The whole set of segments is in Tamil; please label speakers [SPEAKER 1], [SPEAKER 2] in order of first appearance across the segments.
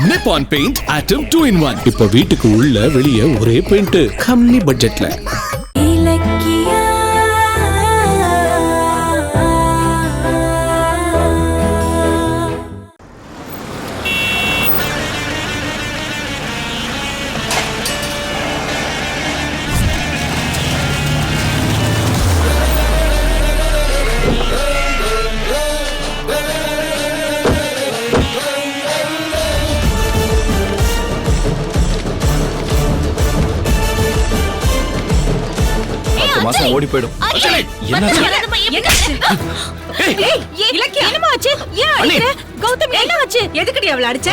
[SPEAKER 1] நிப்பான் பெயிண்ட் ஆட்டம் 2-in-1. இப்ப வீட்டுக்கு உள்ள வெளிய ஒரே பெயிண்ட், கம்மி பட்ஜெட்ல.
[SPEAKER 2] மாசம் ஓடி போய்டும்.
[SPEAKER 3] கௌதம் என்னாச்சு? எதுக்குடி அவளை அடிச்ச?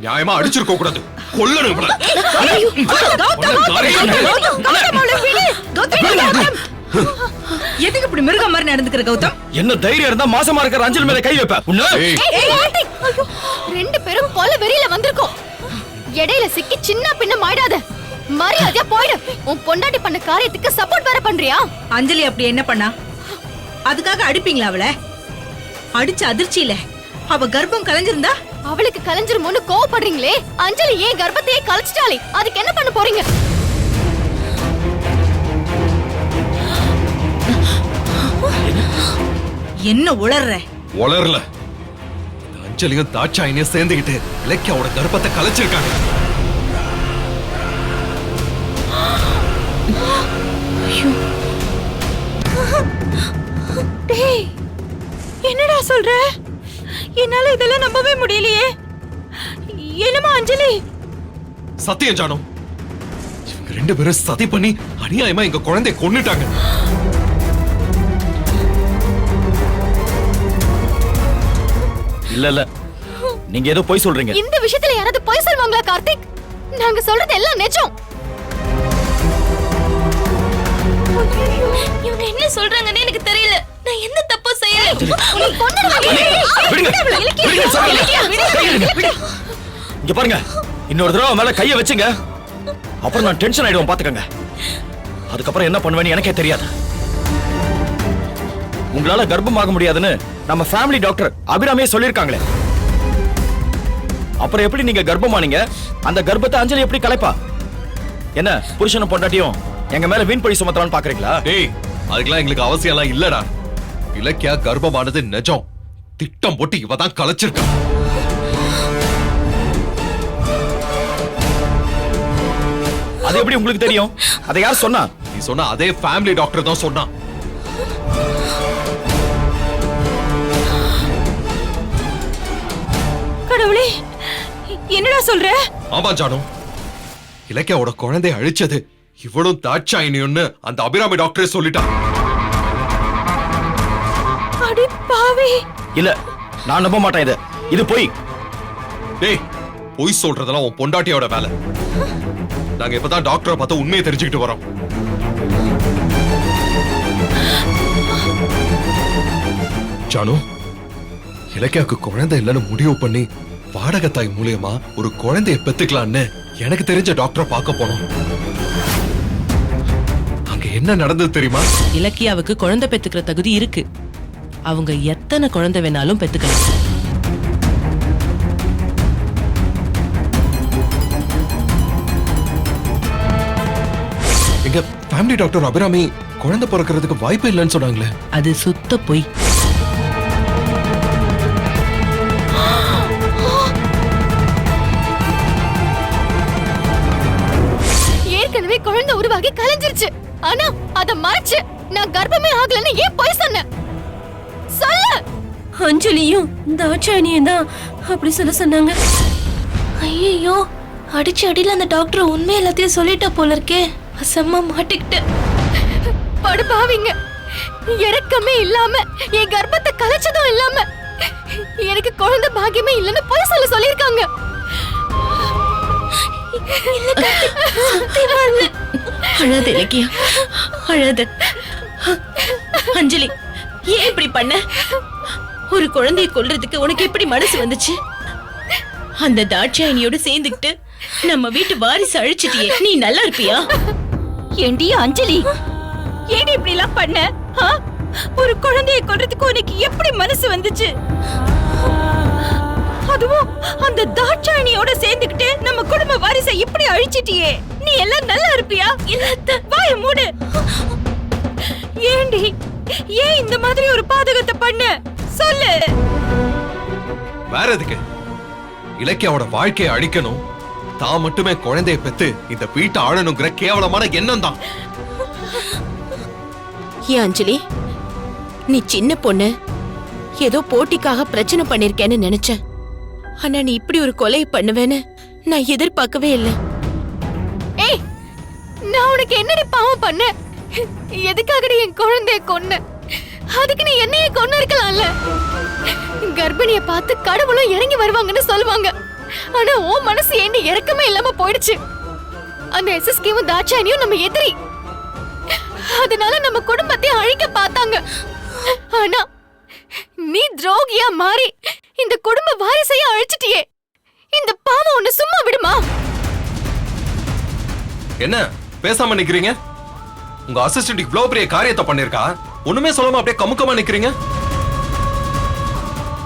[SPEAKER 4] நியாயமா அடிச்சிருக்க கூடாது, கொல்லணும்.
[SPEAKER 3] எதுக்கு இப்படி மிருகம் மாதிரி நடந்துக்கிற கௌதம்?
[SPEAKER 2] என்ன தைரியம் இருந்தா மாசமா இருக்கிற அஞ்சலி மேல கை வைப்ப?
[SPEAKER 5] ரெண்டு பேரும் கொலை வெறியில வந்திருக்கோம். இடையில சிக்கி சின்ன பின்ன மாடாத, மரியாதையா போயிடு. உன் பொண்டாட்டி பண்ண காரியத்துக்கு சப்போர்ட் வேற பண்றியா?
[SPEAKER 3] அஞ்சலி அப்படி என்ன பண்ணா? அதுக்காக அடிப்பீங்களா அவளை? அடிச்ச அதிர்ச்சியில அவ கர்ப்பம் கலைஞ்சிருந்தா?
[SPEAKER 5] அவளுக்கு கலைஞ்சிருமோன்னு கோவப்படுறீங்களே, அஞ்சலி ஏன் கர்ப்பத்தையே கலைச்சிட்டாளே, அதுக்கு என்ன பண்ண போறீங்க?
[SPEAKER 3] என்ன உளர்ற?
[SPEAKER 4] உளரல. அஞ்சலியும் தாட்சாயினியும் சேர்ந்துகிட்டு இலக்கியாவோட கர்ப்பத்தை கலைச்சிருக்காங்க.
[SPEAKER 3] என்னடா சொல்ற? என்னால இதெல்லாம் நம்பவே முடியலையே. என்னமா அஞ்சலி?
[SPEAKER 4] சத்தியம் ஜானு, இவங்க ரெண்டு பேரும் சதி பண்ணி அநியாயமா எங்க குழந்தைய கொன்னுட்டாங்க.
[SPEAKER 2] இல்ல நீங்க ஏதோ பொய் சொல்றீங்க.
[SPEAKER 5] இந்த விஷயத்துல யாராவது பொய் சொல்வாங்களா கார்த்திக்? நாங்க சொல்றது எல்லாம் நிஜம். இவங்க என்ன சொல்றாங்கன்னு எனக்கு தெரியல. நான் என்ன தப்பு செய்யல.
[SPEAKER 2] இங்க பாருங்க, இன்னொரு தடவை மேல கைய வச்சுங்க, அப்புறம் நான் டென்ஷன் ஆயிடுவேன் பாத்துக்கங்க. அதுக்கப்புறம் என்ன பண்ணுவேன்னு எனக்கே தெரியாது. உங்களால கர்ப்பமாக முடியாதுன்னு நம்ம ஃபேமிலி டாக்டர் அபிராமியே சொல்லிருக்காங்களே. அப்புறம் எப்படி நீங்க கர்ப்பமானீங்க? அந்த கர்ப்பத்தை அஞ்சலி எப்படி கலைப்பா? என்ன புருஷனும் பொண்டாட்டியும் எங்க மேல வீண் பழி சுமத்தலான்னு பாக்குறீங்களா?
[SPEAKER 4] டேய், அதுக்கெல்லாம் எங்களுக்கு அவசியம் எல்லாம் இல்லடா. இலக்கியா கர்ப்பமானது நிஜம். திட்டம் போட்டு இவதான் கலைச்சிருக்கா.
[SPEAKER 2] அது எப்படி உங்களுக்கு தெரியும்? அதை யார் சொன்னா?
[SPEAKER 4] நீ சொன்ன அதே ஃபேமிலி டாக்டர் தான் சொன்னான்.
[SPEAKER 3] கடவுளே, என்னடா சொல்ற?
[SPEAKER 4] ஆமா ஜானு, இலக்கியாவோட குழந்தையை அழிச்சது இவளும் தாட்சாயினியும்னு அந்த அபிராமி டாக்டரே சொல்லிட்டான்.
[SPEAKER 3] அடி பாவி.
[SPEAKER 2] இல்ல, நான் நம்ப மாட்டேன். இது பொய்.
[SPEAKER 4] டேய், பொய் சொல்றதெல்லாம் உன் பொண்டாட்டியோட வேலை. நாங்க இப்பதான் டாக்டரை பார்த்து உண்மையை தெரிஞ்சுக்கிட்டு வரோம். ஜானு, இலக்கியாவுக்கு குழந்தை இல்லைன்னு முடிவு பண்ணி வாடகை தாய் மூலியமா ஒரு குழந்தைய பெத்துக்கலான்னு எனக்கு தெரிஞ்ச டாக்டரை பார்க்க போனோம். அங்க என்ன நடந்தது தெரியுமா?
[SPEAKER 6] இலக்கியாவுக்கு குழந்தை பெத்துக்கிற தகுதி இருக்கு. அவங்க எத்தனை குழந்தை வேணாலும் பெத்துக்கலாம்.
[SPEAKER 4] எங்க ஃபேமிலி டாக்டர் அபிராமி குழந்தை பிறக்கிறதுக்கு வாய்ப்பு இல்லைன்னு சொன்னாங்களே.
[SPEAKER 6] அது சுத்த பொய்.
[SPEAKER 5] ஏற்கனவே குழந்தை உருவாகி கலைஞ்சிருச்சு. ஆனா அத மறைச்சு நான் கர்ப்பமே ஆகலன்னு ஏன் பொய் சொன்ன? சொல்லு.
[SPEAKER 7] அஞ்சலியும் தாட்சாயணியும் தான் அப்படி சொன்னாங்க. ஐயோ, அடிச்சு அடியில அந்த டாக்டர் உண்மை எல்லாத்தையும் சொல்லிட்ட போல இருக்கே. அசம்மா மாட்டிக்கிட்டு.
[SPEAKER 5] படுபாவிங்க, இறக்கமே இல்லாம என் கர்ப்பத்தை கலைச்சதும் இல்லாம எனக்கு குழந்தை பாக்கியமே இல்லைன்னு பொய் சொல்லிருக்காங்க.
[SPEAKER 7] அழாத இலக்கியா, அழாத. அஞ்சலி, ஏன் இப்படி பண்ண? ஒரு குழந்தையை கொல்றதுக்கு உனக்கு எப்படி மனசு வந்துச்சு? அந்த தாட்சாயணியோட சேர்ந்துக்கிட்டு நம்ம வீட்டு வாரிசு அழிச்சிட்டியே, நீ நல்லா இருப்பியா?
[SPEAKER 3] ஏண்டி அஞ்சலி, ஏடி இப்படி எல்லாம் பண்ண? ஒரு குழந்தையை கொல்றதுக்கு உனக்கு எப்படி மனசு வந்துச்சு?
[SPEAKER 7] அதுவும் அந்த தாட்சாயணியோட சேர்ந்துக்கிட்டு நம்ம குடும்ப வாரிசை இப்படி அழிச்சிட்டியே, நீ எல்லாம் நல்லா இருப்பியா? இல்ல வாய மூடு. ஏண்டி, ஏன் இந்த மாதிரி ஒரு பாதகத்தை பண்ண சொல்லு.
[SPEAKER 4] வேற எதுக்கு? இலக்கியாவோட வாழ்க்கையை அழிக்கணும், தான் மட்டுமே குழந்தைய பெத்து இந்த வீட்டை ஆளணுங்கிற கேவலமான எண்ணம் தான்.
[SPEAKER 7] ஏன் அஞ்சலி, நீ சின்ன பொண்ணு, ஏதோ போட்டிக்காக பிரச்சனை பண்ணிருக்கேன்னு நினைச்சேன். ஆனா நீ இப்படி ஒரு கொலை பண்ணுவேன்னு நான் எதிர்பார்க்கவே இல்லை.
[SPEAKER 5] ஏய், நான் உனக்கு என்னடி பாவம் பண்ண? எதுக்காகடி என் குழந்தைய கொன்ன? அதுக்கு நீ என்னையே கொன்னு இருக்கலாம்ல. கர்ப்பிணிய பார்த்து கடவுளும் இறங்கி வருவாங்கன்னு சொல்லுவாங்க. ஆனா உன் மனசு ஏண்டி இறக்கமே இல்லாம போயிடுச்சு. அந்த எஸ்எஸ்கேவும் தாட்சாயணியும் நம்ம எதிரி, அதனால நம்ம குடும்பத்தை அழிக்க பார்த்தாங்க. ஆனா நீ துரோகியா மாறி இந்த குடும்ப வாரிசைய அழிச்சிட்டியே. இந்த பாவம் உன்னை சும்மா விடுமா?
[SPEAKER 4] என்ன பேசாம நிக்கிறீங்க? உங்க அசிஸ்டன்ட் இவ்வளவு பெரிய காரியத்தை பண்ணிருக்கா, ஒண்ணுமே சொல்லாம அப்படியே கமுக்கமா நிக்கிறீங்க.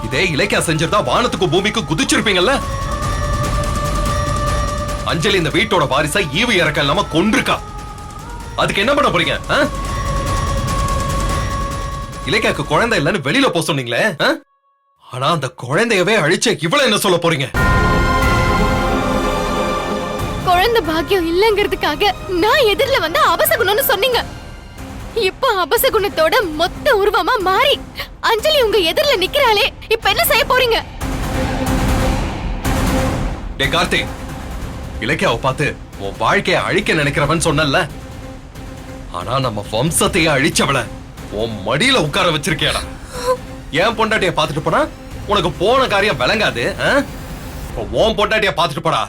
[SPEAKER 4] இதே இலக்கியா செஞ்சிருந்தா வானத்துக்கு பூமிக்கு குதிச்சிருப்பீங்கல்ல. அஞ்சலி இந்த வீட்டோட வாரிசை ஈவு இறக்க இல்லாம கொன்றிருக்கா. அதுக்கு என்ன பண்ண போறீங்க? இலக்கியாக்கு குழந்தை இல்லைன்னு வெளியில போக சொன்னீங்களே, ஆனா அந்த குழந்தையவே அழிச்ச இவ்வளவு என்ன சொல்ல போறீங்க?
[SPEAKER 5] குழந்தை பாக்கியம் இல்லங்கிறதுக்காக நான் எதிரில வந்து அபசகுணம்னு சொன்னீங்க. இப்ப அபசகுணத்தோட மொத்த உருவமா மாறி அஞ்சலி உங்க எதிரில நிக்கிறாளே, இப்ப என்ன செய்ய போறீங்க?
[SPEAKER 4] டே கார்த்திக், இலக்கியாவை பார்த்து உன் வாழ்க்கையை அழிக்க நினைக்கிறவன் சொன்னல, ஆனா நம்ம வம்சத்தையே அழிச்சவள உன் மடியில உட்கார வச்சிருக்கேடா. ஏன் பொண்டாட்டிய பாத்துட்டு போனா உனக்கு போன காரியம் விளங்காது. உன் பொண்டாட்டிய பாத்துட்டு போடா,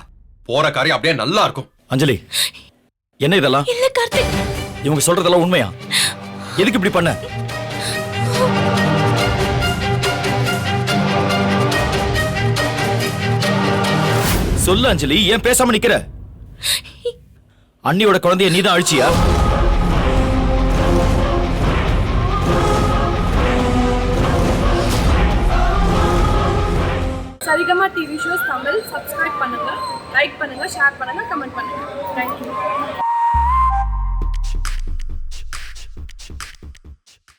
[SPEAKER 4] போற காரியம் அப்படியே நல்லா இருக்கும்.
[SPEAKER 2] அஞ்சலி, என்ன இதெல்லாம்?
[SPEAKER 7] இல்ல கார்த்திக்,
[SPEAKER 2] இவங்க சொல்றதெல்லாம் உண்மையா? எதுக்கு இப்படி பண்ண? சொல்லு அஞ்சலி, ஏன் பேசாம நிக்கிற? அண்ணியோட குழந்தைய நீதான் அழிச்சியா?
[SPEAKER 8] Saregama TV shows Tamil subscribe பண்ணுங்க, லைக் பண்ணுங்க, ஷேர் பண்ணுங்க, கமெண்ட் பண்ணுங்க. தேங்க்யூ.